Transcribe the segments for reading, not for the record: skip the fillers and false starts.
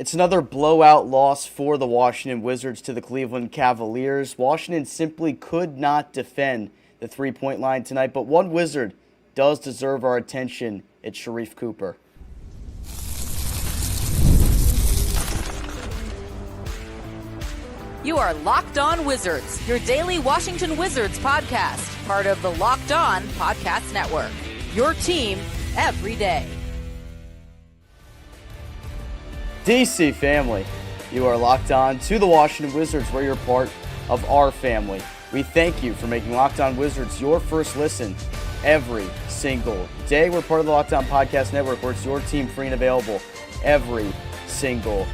It's another blowout loss for the Washington Wizards to the Cleveland Cavaliers. Washington simply could not defend the three-point line tonight, but one Wizard does deserve our attention. It's Sharife Cooper. You are Locked On Wizards, your daily Washington Wizards podcast, part of the Locked On Podcast Network. Your team every day. DC family, you are locked on to the Washington Wizards, where you're part of our family. We thank you for making Locked On Wizards your first listen every single day. We're part of the Locked On Podcast Network, where it's your team free and available every single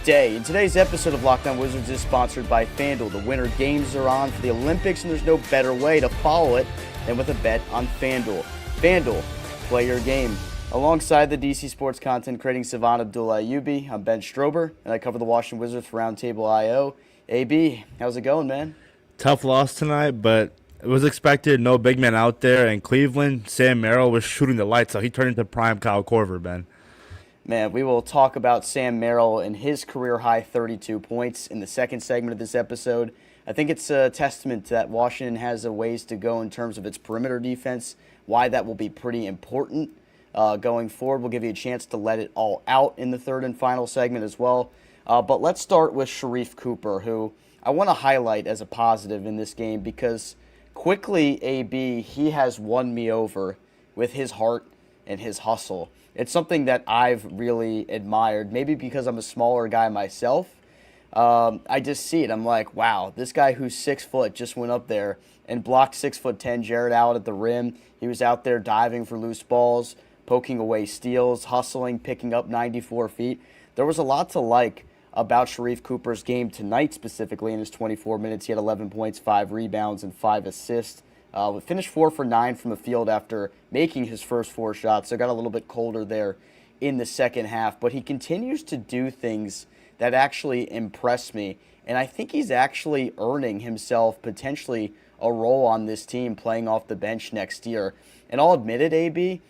day. And today's episode of Locked On Wizards is sponsored by FanDuel. The winter games are on for the Olympics, and there's no better way to follow it than with a bet on FanDuel. FanDuel, play your game. Alongside the DC sports content creating Savannah Abdullah-Ayubi, I'm Ben Strober, and I cover the Washington Wizards for Roundtable IO. AB, how's it going, man? Tough loss tonight, but it was expected. No big man out there. In Cleveland, Sam Merrill was shooting the lights out. He turned into prime Kyle Korver, Ben. Man, we will talk about Sam Merrill and his career-high 32 points in the second segment of this episode. I think it's a testament that Washington has a ways to go in terms of its perimeter defense, why that will be pretty important going forward. We'll give you a chance to let it all out in the third and final segment as well. But let's start with Sharife Cooper, who I want to highlight as a positive in this game because quickly, AB, he has won me over with his heart and his hustle. It's something that I've really admired, maybe because I'm a smaller guy myself. I just see it. I'm like, wow, this guy who's 6 foot just went up there and blocked 6'10" Jared Allen at the rim. He was out there diving for loose balls, poking away steals, hustling, picking up 94 feet. There was a lot to like about Sharife Cooper's game tonight, specifically in his 24 minutes. He had 11 points, 5 rebounds, and 5 assists. Finished 4 for 9 from the field after making his first 4 shots, so got a little bit colder there in the second half. But he continues to do things that actually impress me, and I think he's actually earning himself potentially a role on this team playing off the bench next year. And I'll admit it, AB,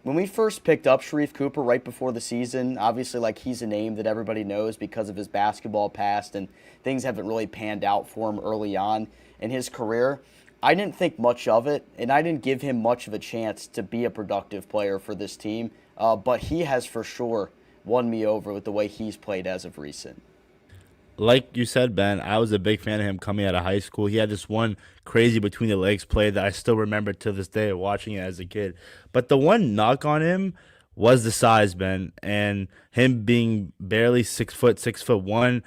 when we first picked up Sharife Cooper right before the season, obviously like he's a name that everybody knows because of his basketball past, and things haven't really panned out for him early on in his career. I didn't think much of it, and I didn't give him much of a chance to be a productive player for this team, but he has for sure won me over with the way he's played as of recent. Like you said, Ben, I was a big fan of him coming out of high school. He had this one crazy between the legs play that I still remember to this day watching it as a kid. But the one knock on him was the size, Ben, and him being barely 6 foot, 6'1".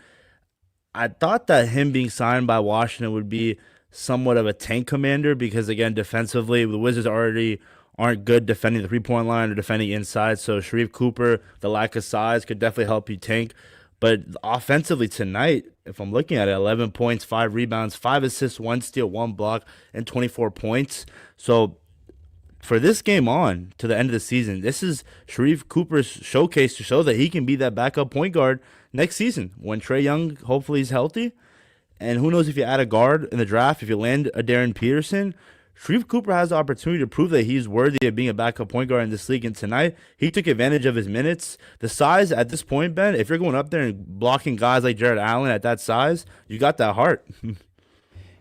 I thought that him being signed by Washington would be somewhat of a tank commander because, again, defensively, the Wizards already aren't good defending the three-point line or defending inside. So Sharife Cooper, the lack of size, could definitely help you tank. But offensively tonight, if I'm looking at it, 11 points, 5 rebounds, 5 assists, 1 steal, 1 block, and 24 points. So for this game on to the end of the season, this is Sharife Cooper's showcase to show that he can be that backup point guard next season when Trae Young hopefully is healthy. And who knows if you add a guard in the draft, if you land a Darren Peterson, Sharife Cooper has the opportunity to prove that he's worthy of being a backup point guard in this league. And tonight, he took advantage of his minutes. The size at this point, Ben, if you're going up there and blocking guys like Jared Allen at that size, you got that heart.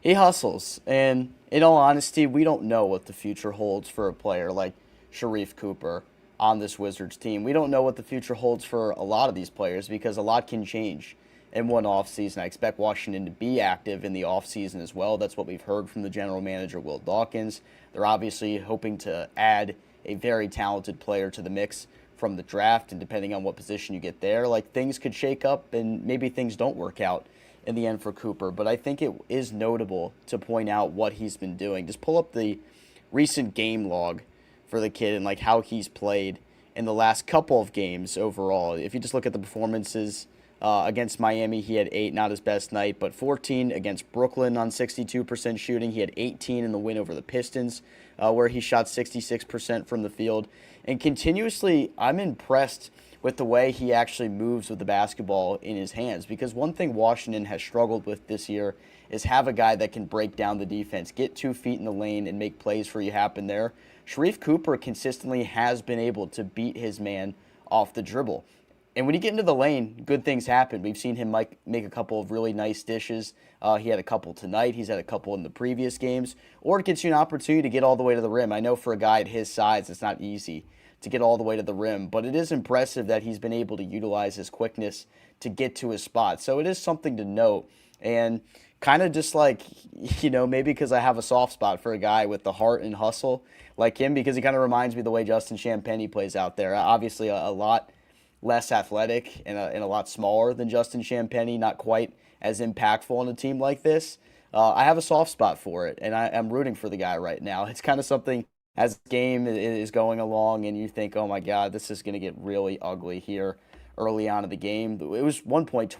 He hustles, and in all honesty, we don't know what the future holds for a player like Sharife Cooper on this Wizards team. We don't know what the future holds for a lot of these players because a lot can change in one offseason. I expect Washington to be active in the offseason as well. That's what we've heard from the general manager, Will Dawkins. They're obviously hoping to add a very talented player to the mix from the draft, and depending on what position you get there, like things could shake up and maybe things don't work out in the end for Cooper. But I think it is notable to point out what he's been doing. Just pull up the recent game log for the kid and like how he's played in the last couple of games overall. If you just look at the performances, against Miami, he had 8, not his best night, but 14 against Brooklyn on 62% shooting. He had 18 in the win over the Pistons, where he shot 66% from the field. And continuously, I'm impressed with the way he actually moves with the basketball in his hands, because one thing Washington has struggled with this year is have a guy that can break down the defense, get 2 feet in the lane, and make plays for you happen there. Sharife Cooper consistently has been able to beat his man off the dribble. And when you get into the lane, good things happen. We've seen him make a couple of really nice dishes. He had a couple tonight. He's had a couple in the previous games. Or it gets you an opportunity to get all the way to the rim. I know for a guy at his size, it's not easy to get all the way to the rim. But it is impressive that he's been able to utilize his quickness to get to his spot. So it is something to note. And kind of just like, maybe because I have a soft spot for a guy with the heart and hustle like him, because he kind of reminds me of the way Justin Champagnie plays out there. Obviously, a lot less athletic and a lot smaller than Justin Champagnie, not quite as impactful on a team like this. I have a soft spot for it, and I'm rooting for the guy right now. It's kind of something as the game is going along and you think, oh my God, this is going to get really ugly here early on in the game. It was 1 point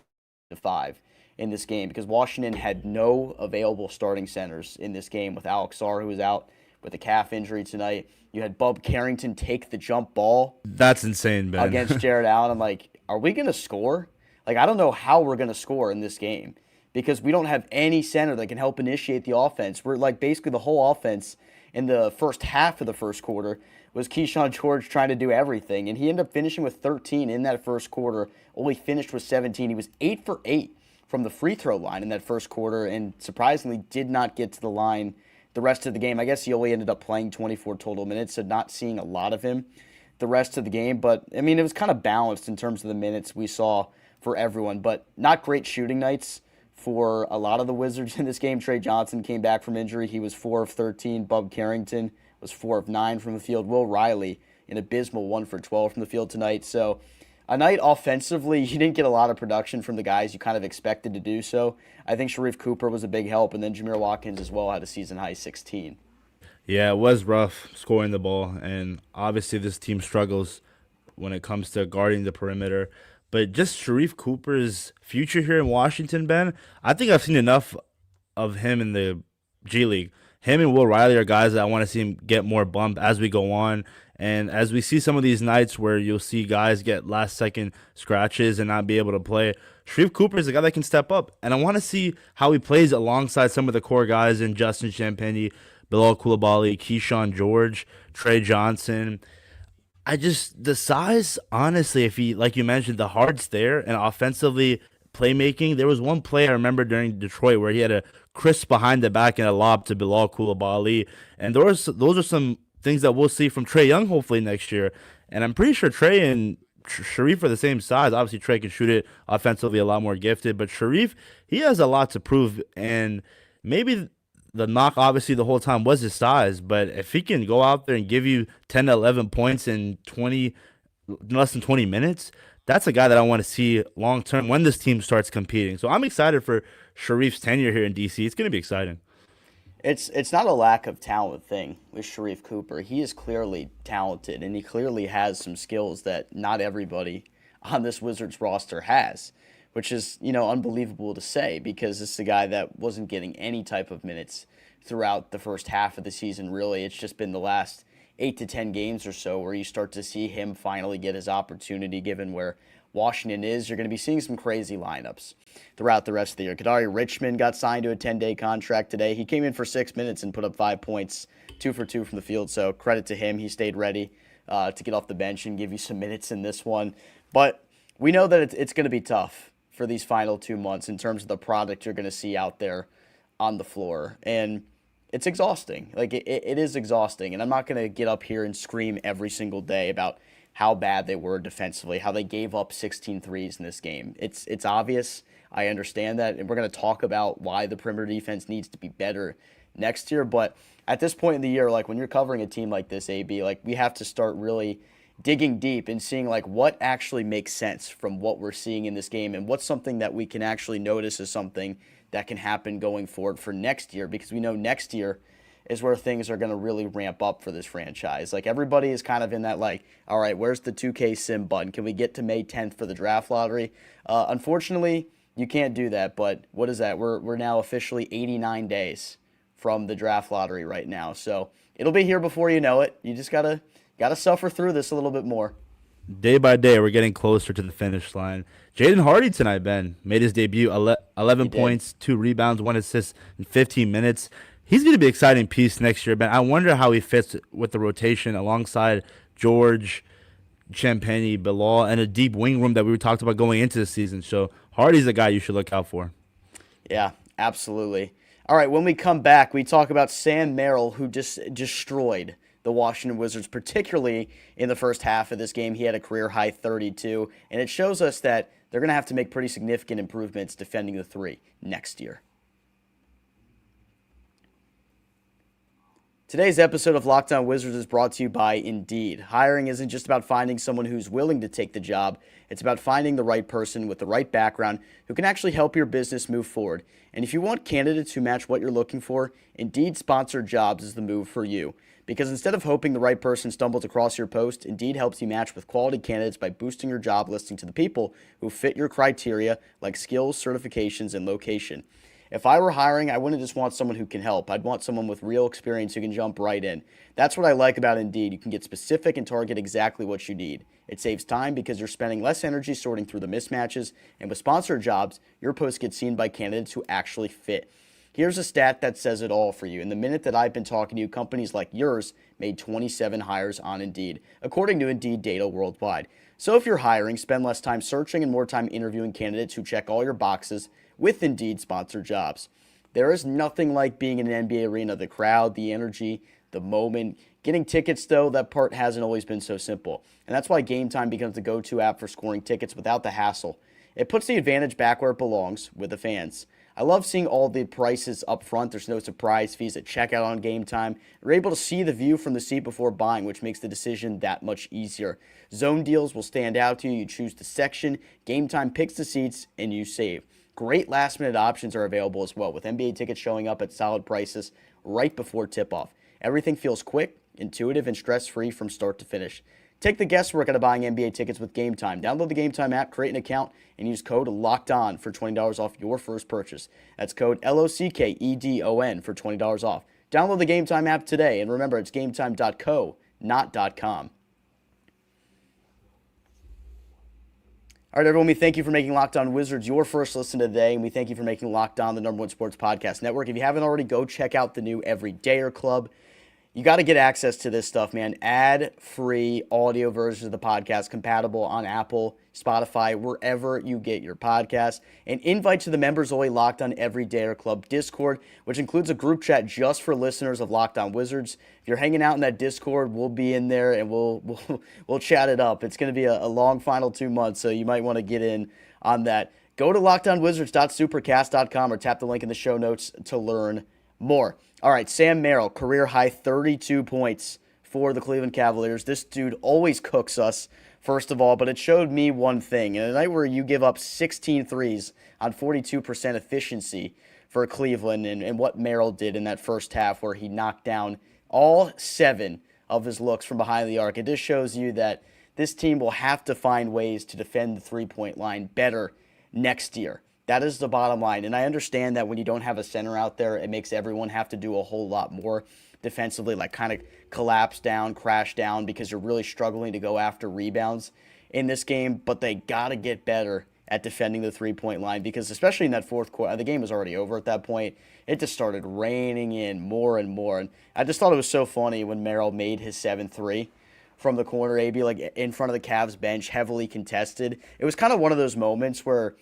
to 5 in this game because Washington had no available starting centers in this game with Alex Sarr, who was out with a calf injury tonight. You had Bub Carrington take the jump ball. That's insane, Ben. Against Jared Allen. I'm like, are we going to score? Like, I don't know how we're going to score in this game because we don't have any center that can help initiate the offense. We're like basically the whole offense in the first half of the first quarter was Keyshawn George trying to do everything. And he ended up finishing with 13 in that first quarter, only finished with 17. He was 8 for 8 from the free throw line in that first quarter and surprisingly did not get to the line the rest of the game. I guess he only ended up playing 24 total minutes, so not seeing a lot of him the rest of the game. But, I mean, it was kind of balanced in terms of the minutes we saw for everyone, but not great shooting nights for a lot of the Wizards in this game. Trey Johnson came back from injury. He was 4 of 13. Bub Carrington was 4 of 9 from the field. Will Riley, an abysmal 1 for 12 from the field tonight. So a night offensively, you didn't get a lot of production from the guys you kind of expected to do so. I think Sharife Cooper was a big help, and then Jameer Watkins as well had a season-high 16. Yeah, it was rough scoring the ball, and obviously this team struggles when it comes to guarding the perimeter. But just Sharife Cooper's future here in Washington, Ben, I think I've seen enough of him in the G League. Him and Will Riley are guys that I want to see him get more bump as we go on. And as we see some of these nights where you'll see guys get last-second scratches and not be able to play, Sharife Cooper is a guy that can step up. And I want to see how he plays alongside some of the core guys in Justin Champagnie, Bilal Coulibaly, Keyshawn George, Trey Johnson. The size, honestly, if he, like you mentioned, the heart's there, and offensively playmaking, there was one play I remember during Detroit where he had a crisp behind the back and a lob to Bilal Coulibaly. And those are some things that we'll see from Trae Young hopefully next year. And I'm pretty sure Trae and Sharife are the same size. Obviously, Trae can shoot it offensively a lot more gifted, but Sharife, he has a lot to prove. And maybe the knock, obviously, the whole time was his size, but if he can go out there and give you 10 to 11 points in less than 20 minutes, that's a guy that I want to see long-term when this team starts competing. So I'm excited for Sharife's tenure here in D.C. It's going to be exciting. It's not a lack of talent thing with Sharife Cooper. He is clearly talented, and he clearly has some skills that not everybody on this Wizards roster has, which is, unbelievable to say because this is a guy that wasn't getting any type of minutes throughout the first half of the season, really. It's just been the last 8 to 10 games or so where you start to see him finally get his opportunity given where Washington is. You're going to be seeing some crazy lineups throughout the rest of the year. Kadari Richmond got signed to a 10-day contract today. He came in for 6 minutes and put up 5 points, 2 for 2 from the field, so credit to him. He stayed ready to get off the bench and give you some minutes in this one. But we know that it's going to be tough for these final 2 months in terms of the product you're going to see out there on the floor. And it's exhausting. Like, it is exhausting. And I'm not going to get up here and scream every single day about how bad they were defensively, how they gave up 16 threes in this game. It's obvious. I understand that. And we're going to talk about why the perimeter defense needs to be better next year. But at this point in the year, like when you're covering a team like this, AB, like we have to start really digging deep and seeing like what actually makes sense from what we're seeing in this game and what's something that we can actually notice as something that can happen going forward for next year, because we know next year is where things are going to really ramp up for this franchise. Like everybody is kind of in that like, all right, where's the 2K sim button? Can we get to May 10th for the draft lottery? Unfortunately, you can't do that, but what is that? We're now officially 89 days from the draft lottery right now. So it'll be here before you know it. You just gotta suffer through this a little bit more. Day by day, we're getting closer to the finish line. Jaden Hardy tonight, Ben, made his debut, 11 points, 2 rebounds, 1 assist in 15 minutes. He's going to be an exciting piece next year, Ben. I wonder how he fits with the rotation alongside George, Champagny, Bilal, and a deep wing room that we talked about going into the season. So Hardy's a guy you should look out for. Yeah, absolutely. All right, when we come back, we talk about Sam Merrill, who just destroyed the Washington Wizards, particularly in the first half of this game. He had a career-high 32, and it shows us that they're going to have to make pretty significant improvements defending the three next year. Today's episode of Locked On Wizards is brought to you by Indeed. Hiring isn't just about finding someone who's willing to take the job. It's about finding the right person with the right background who can actually help your business move forward. And if you want candidates who match what you're looking for, Indeed Sponsored Jobs is the move for you. Because instead of hoping the right person stumbles across your post, Indeed helps you match with quality candidates by boosting your job listing to the people who fit your criteria, like skills, certifications, and location. If I were hiring, I wouldn't just want someone who can help. I'd want someone with real experience who can jump right in. That's what I like about Indeed. You can get specific and target exactly what you need. It saves time because you're spending less energy sorting through the mismatches. And with sponsored jobs, your post gets seen by candidates who actually fit. Here's a stat that says it all for you. In the minute that I've been talking to you, companies like yours made 27 hires on Indeed, according to Indeed data worldwide. So if you're hiring, spend less time searching and more time interviewing candidates who check all your boxes with Indeed Sponsored Jobs. There is nothing like being in an NBA arena. The crowd, the energy, the moment. Getting tickets, though, that part hasn't always been so simple. And that's why Gametime becomes the go-to app for scoring tickets without the hassle. It puts the advantage back where it belongs, with the fans. I love seeing all the prices up front. There's no surprise fees at checkout on Gametime. You're able to see the view from the seat before buying, which makes the decision that much easier. Zone deals will stand out to you. You choose the section, Gametime picks the seats, and you save. Great last-minute options are available as well, with NBA tickets showing up at solid prices right before tip-off. Everything feels quick, intuitive, and stress-free from start to finish. Take the guesswork out of buying NBA tickets with Gametime. Download the Gametime app, create an account, and use code LOCKEDON for $20 off your first purchase. That's code LOCKEDON for $20 off. Download the Gametime app today, and remember, it's gametime.co, not .com. All right, everyone, we thank you for making Locked On Wizards your first listen today, and we thank you for making Locked On the #1 sports podcast network. If you haven't already, go check out the new Everydayer Club. You got to get access to this stuff, man. Ad-free audio versions of the podcast compatible on Apple, Spotify, wherever you get your podcasts. And invite to the members-only Locked On Everydayer Club Discord, which includes a group chat just for listeners of Locked On Wizards. If you're hanging out in that Discord, we'll be in there and we'll chat it up. It's going to be a long final 2 months, so you might want to get in on that. Go to lockedonwizards.supercast.com or tap the link in the show notes to learn more. All right, Sam Merrill, career-high 32 points for the Cleveland Cavaliers. This dude always cooks us, first of all, but it showed me one thing. In a night where you give up 16 threes on 42% efficiency for Cleveland and what Merrill did in that first half where he knocked down all 7 of his looks from behind the arc, it just shows you that this team will have to find ways to defend the three-point line better next year. That is the bottom line. And I understand that when you don't have a center out there, it makes everyone have to do a whole lot more defensively, like kind of collapse down, crash down, because you're really struggling to go after rebounds in this game. But they got to get better at defending the three-point line, because especially in that fourth quarter, the game was already over at that point. It just started raining in more and more. And I just thought it was so funny when Merrill made his 7-3 from the corner, AB, like in front of the Cavs bench, heavily contested. It was kind of one of those moments where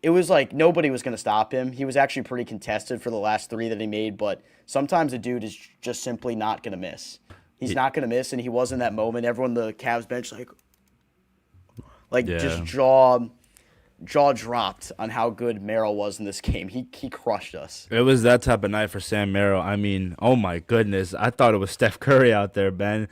it was like nobody was going to stop him. He was actually pretty contested for the last 3 that he made, but sometimes a dude is just simply not going to miss. He's not going to miss, and he was in that moment. Everyone on the Cavs bench, just jaw dropped on how good Merrill was in this game. He crushed us. It was that type of night for Sam Merrill. I mean, oh my goodness. I thought it was Steph Curry out there, Ben.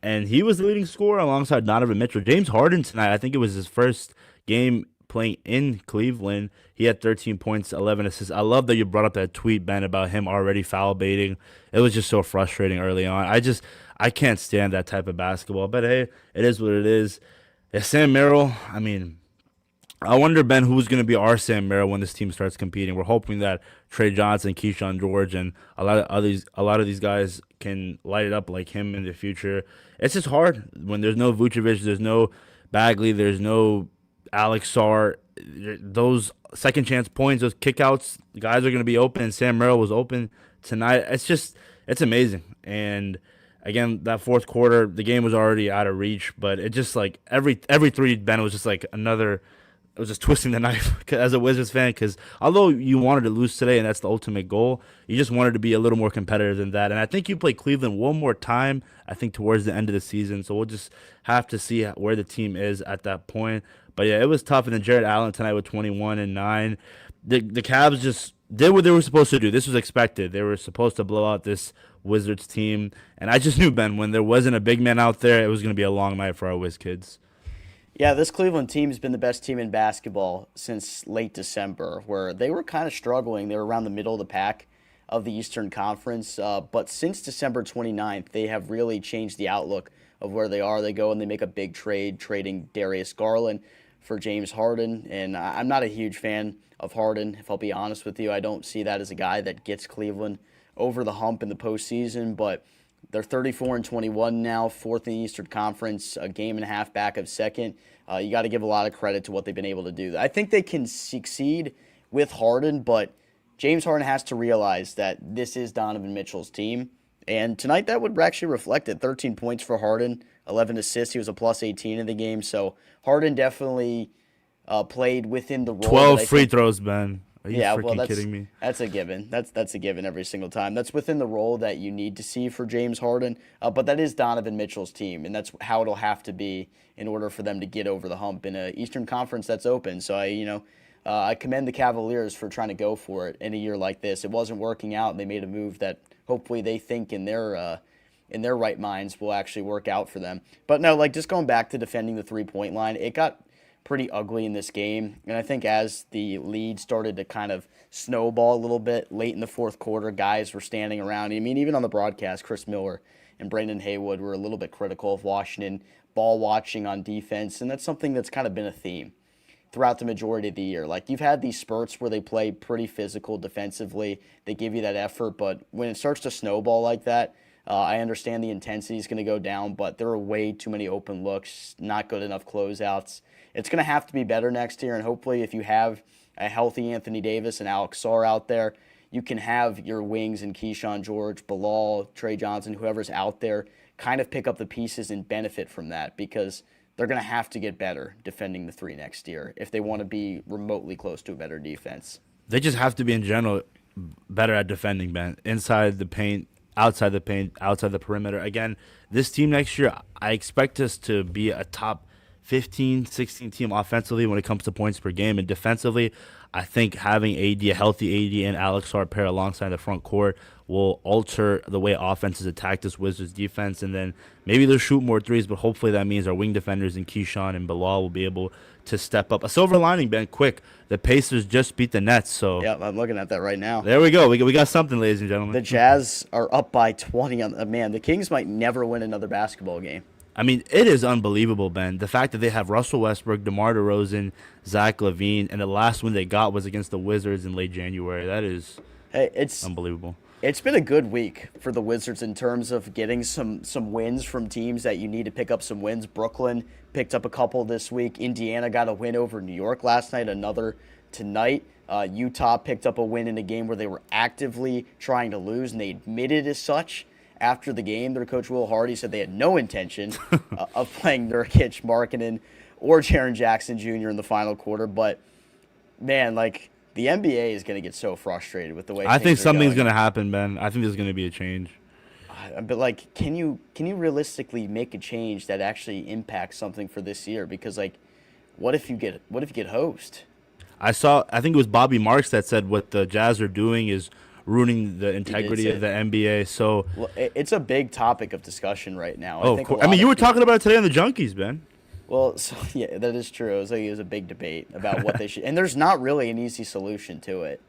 And he was the leading scorer alongside Donovan Mitchell. James Harden tonight, I think it was his first game playing in Cleveland. He had 13 points, 11 assists. I love that you brought up that tweet, Ben, about him already foul baiting. It was just so frustrating early on. I can't stand that type of basketball. But hey, it is what it is. Yeah, Sam Merrill, I mean, I wonder, Ben, who's going to be our Sam Merrill when this team starts competing. We're hoping that Trey Johnson, Keyshawn George, and a lot of these guys can light it up like him in the future. It's just hard when there's no Vucevic, there's no Bagley, there's no Alex Sarr. Those second chance points, those kickouts, guys are going to be open. And Sam Merrill was open tonight. It's amazing. And Again, that fourth quarter, the game was already out of reach, but it just like every three, Ben, was just like another. It was just twisting the knife as a Wizards fan, because although you wanted to lose today and that's the ultimate goal, you just wanted to be a little more competitive than that. And I think you play Cleveland one more time, I think, towards the end of the season. So we'll just have to see where the team is at that point. But yeah, it was tough. And then Jared Allen tonight with 21 and 9. The Cavs just did what they were supposed to do. This was expected. They were supposed to blow out this Wizards team. And I just knew, Ben, when there wasn't a big man out there, it was going to be a long night for our Wiz kids. Yeah, this Cleveland team has been the best team in basketball since late December, where they were kind of struggling. They were around the middle of the pack of the Eastern Conference. But since December 29th, they have really changed the outlook of where they are. They go and they make a big trade, trading Darius Garland for James Harden. And I'm not a huge fan of Harden, if I'll be honest with you. I don't see that as a guy that gets Cleveland over the hump in the postseason, but they're 34-21 now, fourth in the Eastern Conference, a game and a half back of second. You got to give a lot of credit to what they've been able to do. I think they can succeed with Harden, but James Harden has to realize that this is Donovan Mitchell's team. And tonight that would actually reflect it. 13 points for Harden, 11 assists. He was a plus 18 in the game. So Harden definitely played within the role. 12 free throws, Ben. Are you freaking kidding me? That's a given. That's a given every single time. That's within the role that you need to see for James Harden. But that is Donovan Mitchell's team, and that's how it'll have to be in order for them to get over the hump in an Eastern Conference that's open. So I commend the Cavaliers for trying to go for it in a year like this. It wasn't working out, and they made a move that hopefully they think in their right minds will actually work out for them. But no, like just going back to defending the 3-point line, it got pretty ugly in this game. And I think as the lead started to kind of snowball a little bit late in the fourth quarter, guys were standing around. I mean, even on the broadcast, Chris Miller and Brandon Haywood were a little bit critical of Washington ball watching on defense. And that's something that's kind of been a theme throughout the majority of the year. Like, you've had these spurts where they play pretty physical defensively. They give you that effort. But when it starts to snowball like that, I understand the intensity is going to go down, but there are way too many open looks, not good enough closeouts. It's going to have to be better next year, and hopefully if you have a healthy Anthony Davis and Alex Sarr out there, you can have your wings and Keyshawn George, Bilal, Trey Johnson, whoever's out there, kind of pick up the pieces and benefit from that, because they're going to have to get better defending the 3 next year if they want to be remotely close to a better defense. They just have to be, in general, better at defending, Ben. Inside the paint, outside the paint, outside the perimeter. Again, this team next year, I expect us to be a top 15, 16 team offensively when it comes to points per game. And defensively, I think having AD, a healthy AD, and Alex Sarr pair alongside the front court will alter the way offenses attack this Wizards defense. And then maybe they'll shoot more threes, but hopefully that means our wing defenders in Keyshawn and Bilal will be able to step up. A silver lining, Ben, quick. The Pacers just beat the Nets. So yeah, I'm looking at that right now. There we go. We got something, ladies and gentlemen. The Jazz are up by 20 on the man. The Kings might never win another basketball game. I mean, it is unbelievable, Ben. The fact that they have Russell Westbrook, DeMar DeRozan, Zach LaVine, and the last one they got was against the Wizards in late January. That is unbelievable. It's been a good week for the Wizards in terms of getting some wins from teams that you need to pick up some wins. Brooklyn picked up a couple this week. Indiana got a win over New York last night, another tonight. Utah picked up a win in a game where they were actively trying to lose, and they admitted as such. After the game, their coach Will Hardy said they had no intention of playing Nurkic, Markkanen, or Jaren Jackson Jr. in the final quarter. But, man, like, the NBA is going to get so frustrated with the way I think something's going to happen, Ben. I think there's going to be a change. But, like, can you realistically make a change that actually impacts something for this year? Because, like, what if you get host? I think it was Bobby Marks that said what the Jazz are doing is ruining the integrity of the NBA. So it's a big topic of discussion right now. I mean, you were talking about it today on the Junkies, Ben. Well, so, yeah, that is true. It was a big debate about what they should, and there's not really an easy solution to it.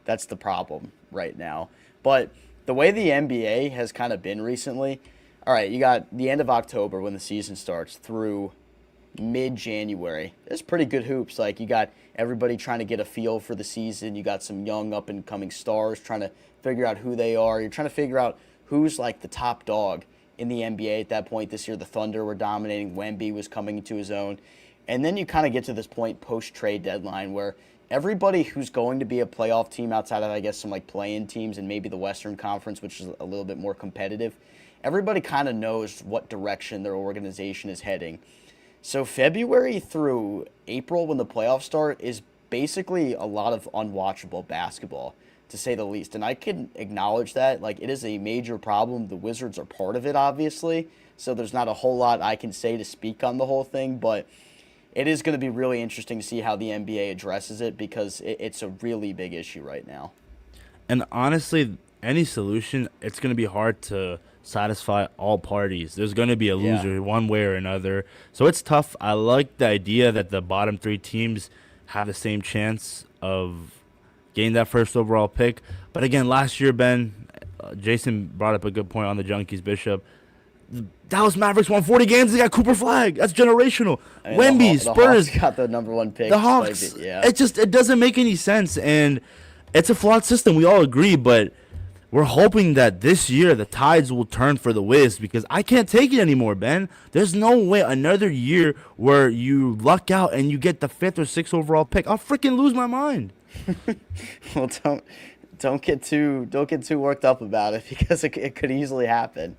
That's the problem right now. But the way the NBA has kind of been recently, all right, you got the end of October when the season starts through mid-January. It's pretty good hoops. Like, you got everybody trying to get a feel for the season. You got some young up-and-coming stars trying to figure out who they are. You're trying to figure out who's, like, the top dog in the NBA at that point. This year, the Thunder were dominating. Wemby was coming into his own. And then you kind of get to this point post-trade deadline where everybody who's going to be a playoff team outside of, I guess, some, like, play-in teams and maybe the Western Conference, which is a little bit more competitive, everybody kind of knows what direction their organization is heading. So February through April, when the playoffs start, is basically a lot of unwatchable basketball, to say the least. And I can acknowledge that. Like, it is a major problem. The Wizards are part of it, obviously. So there's not a whole lot I can say to speak on the whole thing. But it is going to be really interesting to see how the NBA addresses it, because it's a really big issue right now. And honestly, any solution, it's going to be hard to satisfy all parties. There's going to be a loser one way or another. So it's tough. I like the idea that the bottom 3 teams have the same chance of getting that first overall pick. But again, last year, Ben, Jason brought up a good point on the Junkies Bishop. The Dallas Mavericks won 40 games. They got Cooper Flag. That's generational. Wemby, Spurs. The Hawks got the #1 pick. The Hawks. It doesn't make any sense. And it's a flawed system. We all agree. But we're hoping that this year the tides will turn for the Wiz, because I can't take it anymore, Ben. There's no way another year where you luck out and you get the 5th or 6th overall pick. I'll freaking lose my mind. Well, don't get too worked up about it, because it could easily happen.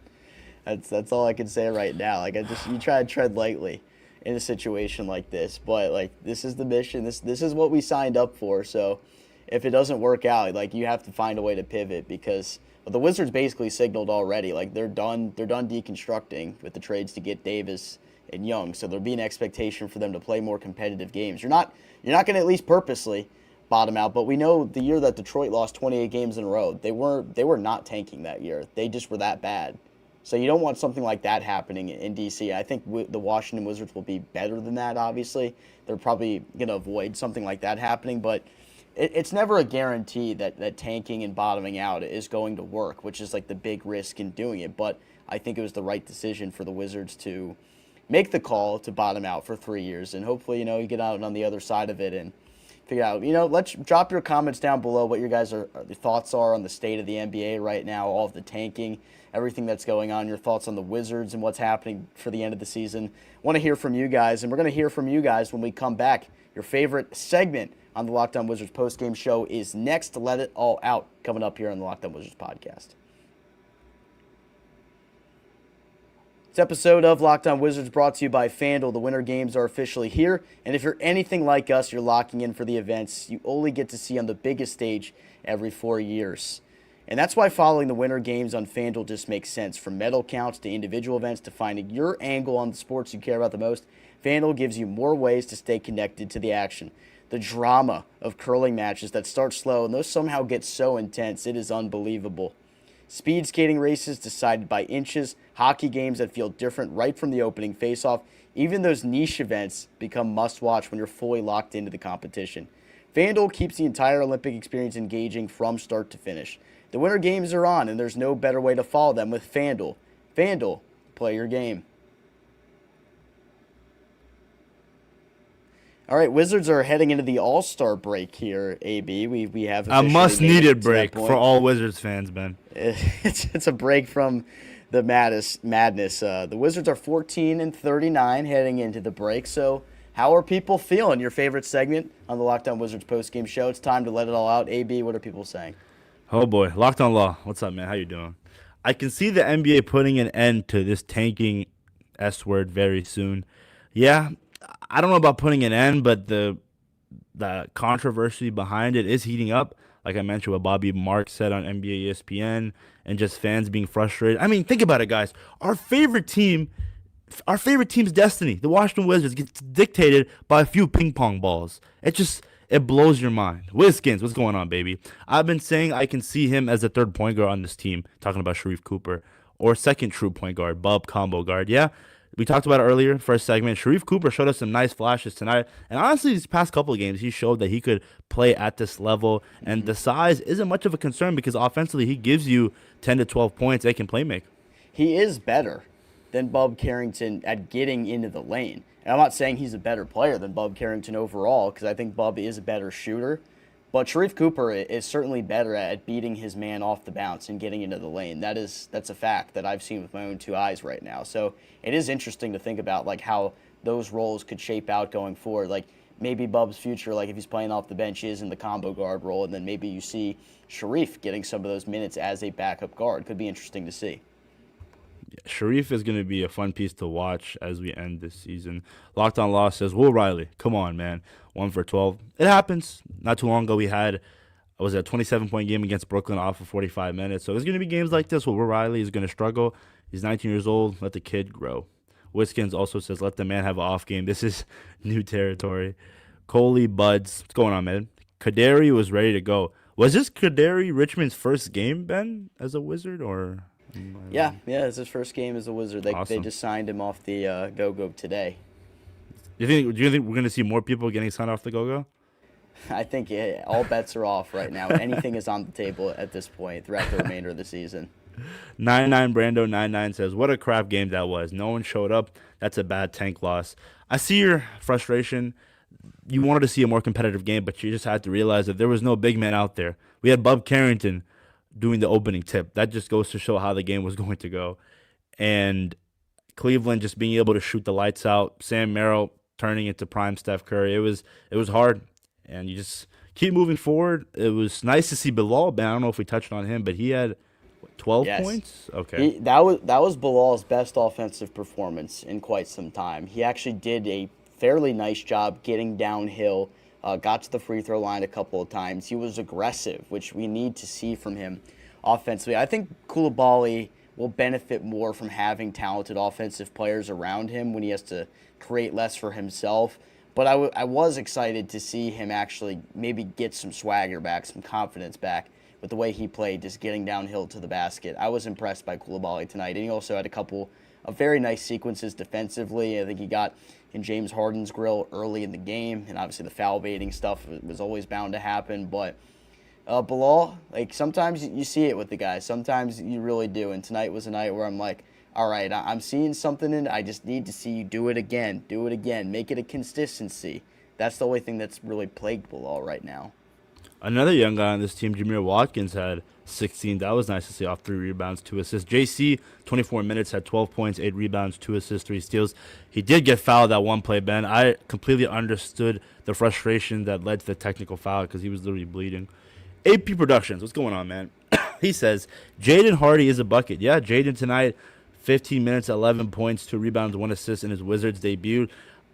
That's all I can say right now. Like, you try to tread lightly in a situation like this, but like, this is the mission. This is what we signed up for. So if it doesn't work out, like, you have to find a way to pivot, because the Wizards basically signaled already, like, they're done deconstructing with the trades to get Davis and Young. So there'll be an expectation for them to play more competitive games. You're not going to at least purposely bottom out, but we know the year that Detroit lost 28 games in a row, they were not tanking that year. They just were that bad. So you don't want something like that happening in DC. I think the Washington Wizards will be better than that, obviously. They're probably going to avoid something like that happening, but it's never a guarantee that tanking and bottoming out is going to work, which is like the big risk in doing it. But I think it was the right decision for the Wizards to make the call to bottom out for 3 years, and hopefully, you get out on the other side of it and figure out, let's drop your comments down below what your guys' thoughts are on the state of the NBA right now, all of the tanking, everything that's going on, your thoughts on the Wizards and what's happening for the end of the season. Want to hear from you guys, and we're going to hear from you guys when we come back. Your favorite segment on the Locked On Wizards postgame show is next. Let it all out, coming up here on the Locked On Wizards podcast. This episode of Locked On Wizards brought to you by FanDuel. The winter games are officially here, and if you're anything like us, you're locking in for the events you only get to see on the biggest stage every 4 years. And that's why following the winter games on FanDuel just makes sense. From medal counts to individual events to finding your angle on the sports you care about the most, FanDuel gives you more ways to stay connected to the action. The drama of curling matches that start slow and those somehow get so intense, it is unbelievable. Speed skating races decided by inches, hockey games that feel different right from the opening faceoff. Even those niche events become must-watch when you're fully locked into the competition. FanDuel keeps the entire Olympic experience engaging from start to finish. The Winter Games are on, and there's no better way to follow them with FanDuel. FanDuel, play your game. All right, Wizards are heading into the All-Star break here, AB. We have a much-needed break for all Wizards fans, Ben. It's a break from the madness. The Wizards are 14-39 heading into the break. So how are people feeling? Your favorite segment on the Locked On Wizards postgame show. It's time to let it all out. AB, what are people saying? Oh, boy. Locked On Law. What's up, man? How you doing? I can see the NBA putting an end to this tanking S word very soon. Yeah, I don't know about putting an end, but the controversy behind it is heating up. Like I mentioned, what Bobby Marks said on NBA ESPN, and just fans being frustrated. I mean, think about it, guys. Our favorite team's destiny, the Washington Wizards, gets dictated by a few ping pong balls. It blows your mind. Wizkins, what's going on, baby? I've been saying I can see him as a third point guard on this team, talking about Sharife Cooper, or second true point guard, Bub combo guard. Yeah, we talked about it earlier, first segment. Sharife Cooper showed us some nice flashes tonight. And honestly, these past couple of games, he showed that he could play at this level. And the size isn't much of a concern because offensively, he gives you 10 to 12 points. They can play make. He is better than Bub Carrington at getting into the lane. And I'm not saying he's a better player than Bub Carrington overall, because I think Bub is a better shooter. But Sharife Cooper is certainly better at beating his man off the bounce and getting into the lane. That's a fact that I've seen with my own two eyes right now. So it is interesting to think about like how those roles could shape out going forward. Like maybe Bub's future, like if he's playing off the bench, is in the combo guard role, and then maybe you see Sharife getting some of those minutes as a backup guard. Could be interesting to see. Sharife is going to be a fun piece to watch as we end this season. Locked on Law says, Will Riley, come on, man. 1 for 12. It happens. Not too long ago, we had a 27-point game against Brooklyn off of 45 minutes. So there's going to be games like this where Will Riley is going to struggle. He's 19 years old. Let the kid grow. Wiskins also says, let the man have an off game. This is new territory. Coley Buds. What's going on, man? Kaderi was ready to go. Was this Kaderi Richmond's first game, Ben, as a Wizard? Or Yeah, it's his first game as a Wizard. They Awesome. just signed him off the Go-Go today. Do you think we're going to see more people getting signed off the Go-Go? I think all bets are off right now. Anything is on the table at this point throughout the remainder of the season. 99 Brando 99 says, what a crap game that was. No one showed up. That's a bad tank loss. I see your frustration. You wanted to see a more competitive game, but you just had to realize that there was no big man out there. We had Bub Carrington doing the opening tip. That just goes to show how the game was going to go. And Cleveland just being able to shoot the lights out. Sam Merrill turning into prime Steph Curry. It was hard. And you just keep moving forward. It was nice to see Bilal. I don't know if we touched on him, but he had 12 points? Okay. That was Bilal's best offensive performance in quite some time. He actually did a fairly nice job getting downhill, got to the free throw line a couple of times. He was aggressive, which we need to see from him offensively. I think Coulibaly will benefit more from having talented offensive players around him when he has to create less for himself. But I was excited to see him actually maybe get some swagger back, some confidence back with the way he played, just getting downhill to the basket. I was impressed by Coulibaly tonight, and he also had a couple of very nice sequences defensively. I think he got in James Harden's grill early in the game, and obviously the foul baiting stuff was always bound to happen. But Bilal, like sometimes you see it with the guys, sometimes you really do. And tonight was a night where I'm like, all right, I'm seeing something in it. I just need to see you do it again, make it a consistency. That's the only thing that's really plagued Bilal right now. Another young guy on this team, Jameer Watkins, had 16. That was nice to see off 3 rebounds, 2 assists. JC, 24 minutes, had 12 points, 8 rebounds, 2 assists, 3 steals. He did get fouled that one play, Ben. I completely understood the frustration that led to the technical foul because he was literally bleeding. AP Productions, what's going on, man? He says, Jaden Hardy is a bucket. Yeah, Jaden tonight, 15 minutes, 11 points, 2 rebounds, 1 assist in his Wizards debut.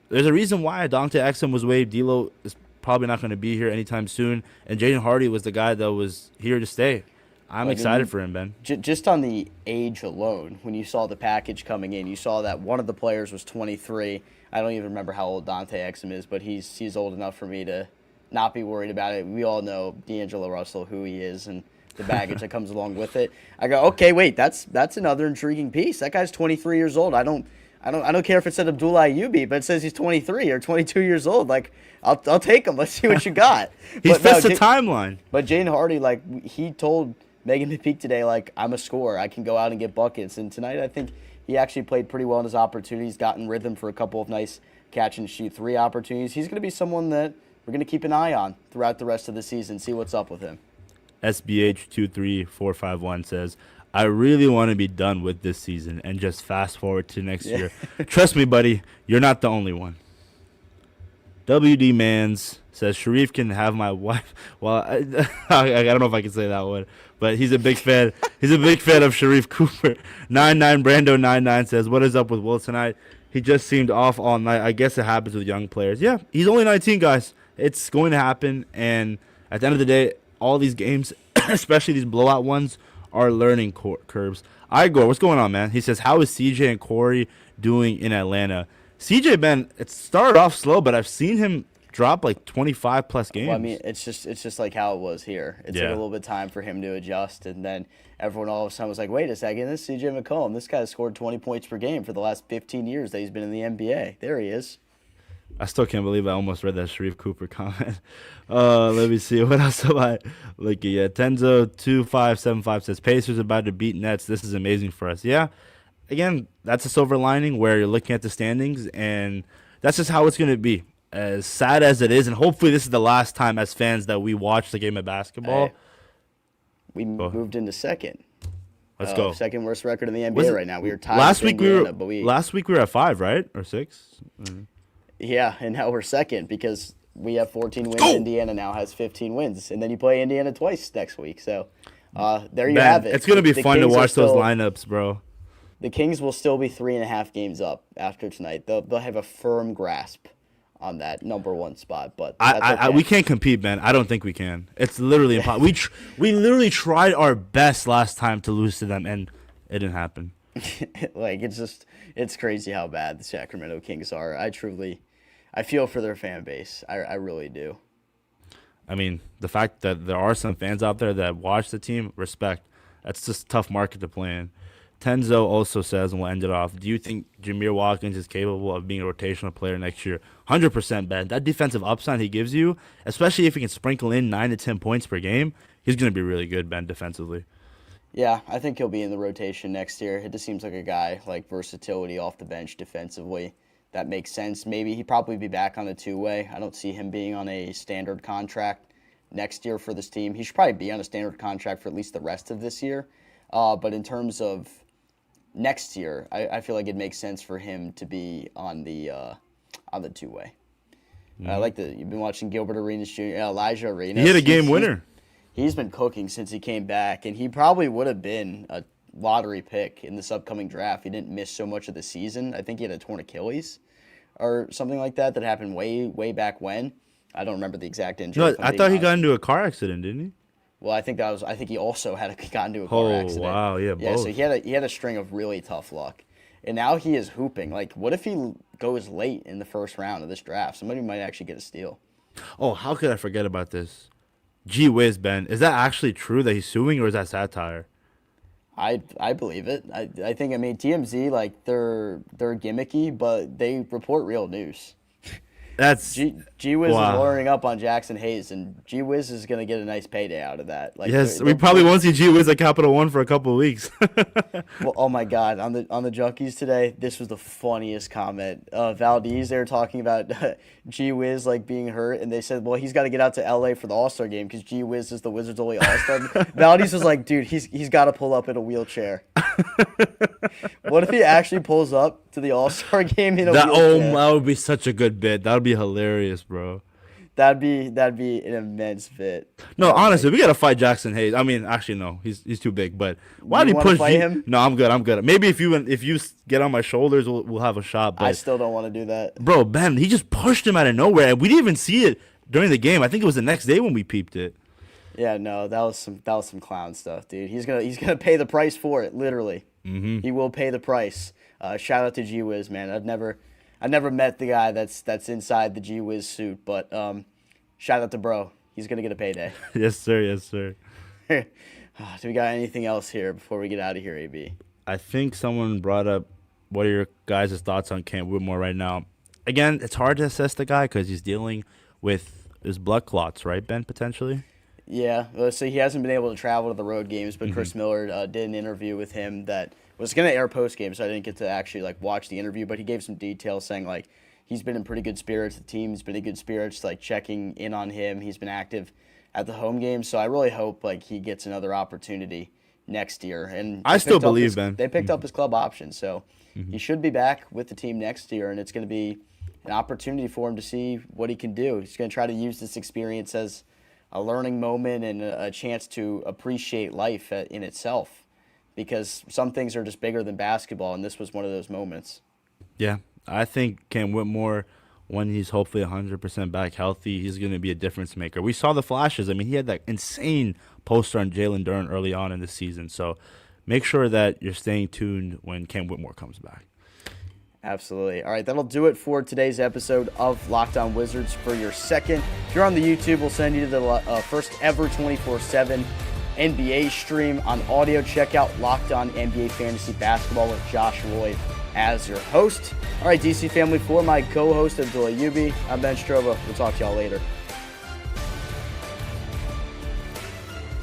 There's a reason why Dante Exum was waived. D'Lo is probably not going to be here anytime soon. And Jaden Hardy was the guy that was here to stay. I'm excited for him, Ben. Just on the age alone, when you saw the package coming in, you saw that one of the players was 23. I don't even remember how old Dante Exum is, but he's old enough for me to not be worried about it. We all know D'Angelo Russell, who he is, and the baggage that comes along with it. I go, okay, wait, that's another intriguing piece. That guy's 23 years old. I don't care if it said Abdullah Ayyubi, but it says he's 23 or 22 years old. Like, I'll take him. Let's see what you got. He fits the timeline. But Jaden Hardy, like, he told Megan McPeak today, like, I'm a scorer. I can go out and get buckets. And tonight I think he actually played pretty well in his opportunities, got in rhythm for a couple of nice catch-and-shoot 3 opportunities. He's going to be someone that we're going to keep an eye on throughout the rest of the season, see what's up with him. SBH23451 says, I really want to be done with this season and just fast forward to next year. Trust me, buddy, you're not the only one. WD Mans says, Sharife can have my wife. Well, I don't know if I can say that one, but he's a big fan. He's a big fan of Sharife Cooper. 99 Brando 99 says, what is up with Will tonight? He just seemed off all night. I guess it happens with young players. Yeah, he's only 19, guys. It's going to happen. And at the end of the day, all these games, especially these blowout ones, are learning curves. Igor, what's going on, man? He says, how is CJ and Corey doing in Atlanta? CJ, Ben, it started off slow, but I've seen him drop like 25-plus games. Well, I mean, it's just like how it was here. It took a little bit of time for him to adjust, and then everyone all of a sudden was like, wait a second, this is CJ McCollum. This guy's scored 20 points per game for the last 15 years that he's been in the NBA. There he is. I still can't believe I almost read that Sharife Cooper comment. Let me see. What else am I looking at? Tenzo2575 says, Pacers about to beat Nets. This is amazing for us. Yeah. Again, that's a silver lining where you're looking at the standings, and that's just how it's going to be. As sad as it is, and hopefully this is the last time as fans that we watch the game of basketball. Hey, we moved into second. Let's go. Second worst record in the NBA right now. We were tied last with week. Indiana, Last week we were at 5, right, or 6? Mm-hmm. Yeah, and now we're second because we have 14 wins. Indiana now has 15 wins, and then you play Indiana twice next week. So there you have it. It's gonna be The fun to Kings are watch those still lineups, bro. The Kings will still be 3.5 games up after tonight. They'll have a firm grasp on that number 1 spot, but that's okay. We can't compete, man. I don't think we can. It's literally impossible. We literally tried our best last time to lose to them, and it didn't happen. Like, it's crazy how bad the Sacramento Kings are. I feel for their fan base. I really do. I mean, the fact that there are some fans out there that watch the team, respect. That's just a tough market to play in. Tenzo also says, and we'll end it off, do you think Jameer Watkins is capable of being a rotational player next year? 100%, Ben. That defensive upside he gives you, especially if he can sprinkle in 9 to 10 points per game, he's going to be really good, Ben, defensively. Yeah, I think he'll be in the rotation next year. It just seems like a guy, like, versatility off the bench defensively. That makes sense. Maybe he'd probably be back on a 2-way. I don't see him being on a standard contract next year for this team. He should probably be on a standard contract for at least the rest of this year. But in terms of next year, I feel like it makes sense for him to be on the 2-way. Mm-hmm. You've been watching Gilbert Arenas Jr., Elijah Arenas. He hit a game winner. He's been cooking since he came back, and he probably would have been a lottery pick in this upcoming draft. He didn't miss so much of the season. I think he had a torn Achilles or something like that happened way back when. I don't remember the exact injury. No, I thought he got into a car accident, didn't he? Well, I think he also got into a car accident. Oh, wow, yeah, both. So he had a string of really tough luck. And now he is hooping. Like, what if he goes late in the first round of this draft? Somebody might actually get a steal. Oh, how could I forget about this? Gee whiz, Ben. Is that actually true that he's suing, or is that satire? I believe it. I think, TMZ, like, they're gimmicky, but they report real news. That's G Wiz is lawyering up on Jackson Hayes, and G Wiz is gonna get a nice payday out of that. Like, yes, we probably won't see G Wiz at Capital One for a couple of weeks. Well, oh my God, on the Junkies today, this was the funniest comment. Valdez, they were talking about G Wiz like being hurt, and they said, well, he's got to get out to LA for the All-Star game because G Wiz is the Wizards' only All-Star. Valdez was like, dude, he's got to pull up in a wheelchair. What if he actually pulls up to the All-Star game in a wheelchair? That would be such a good bit. That would be hilarious, bro. That'd be an immense bit. No, honestly, we gotta fight Jackson Hayes. I mean, actually, no, he's too big. But why do you push him? No, I'm good. Maybe if you get on my shoulders, we'll have a shot. But I still don't want to do that, bro. Ben, he just pushed him out of nowhere, and we didn't even see it during the game. I think it was the next day when we peeped it. Yeah, no, that was some clown stuff, dude. He's gonna pay the price for it, literally. Mm-hmm. He will pay the price. Shout out to G Wiz, man. I never met the guy that's inside the G Wiz suit, but shout out to bro. He's gonna get a payday. Yes, sir. Yes, sir. Do we got anything else here before we get out of here, AB? I think someone brought up, what are your guys' thoughts on Cam Whitmore right now? Again, it's hard to assess the guy because he's dealing with his blood clots, right, Ben, potentially? Yeah, so he hasn't been able to travel to the road games, but Chris Miller did an interview with him that was going to air post-game, so I didn't get to actually watch the interview, but he gave some details saying he's been in pretty good spirits. The team's been in good spirits, checking in on him. He's been active at the home games, so I really hope he gets another opportunity next year. And I still believe, Ben. They picked up his club option, so he should be back with the team next year, and it's going to be an opportunity for him to see what he can do. He's going to try to use this experience as a learning moment and a chance to appreciate life in itself, because some things are just bigger than basketball, and this was one of those moments. Yeah, I think Cam Whitmore, when he's hopefully 100% back healthy, he's going to be a difference maker. We saw the flashes. I mean, he had that insane poster on Jalen Duren early on in the season, so make sure that you're staying tuned when Cam Whitmore comes back. Absolutely. All right, that'll do it for today's episode of Locked On Wizards. For your second, if you're on the YouTube, we'll send you to the first ever 24/7 NBA stream on audio. Check out Locked On NBA Fantasy Basketball with Josh Roy as your host. All right, DC family, for my co-host Abdullah Yubi, I'm Ben Strova. We'll talk to y'all later.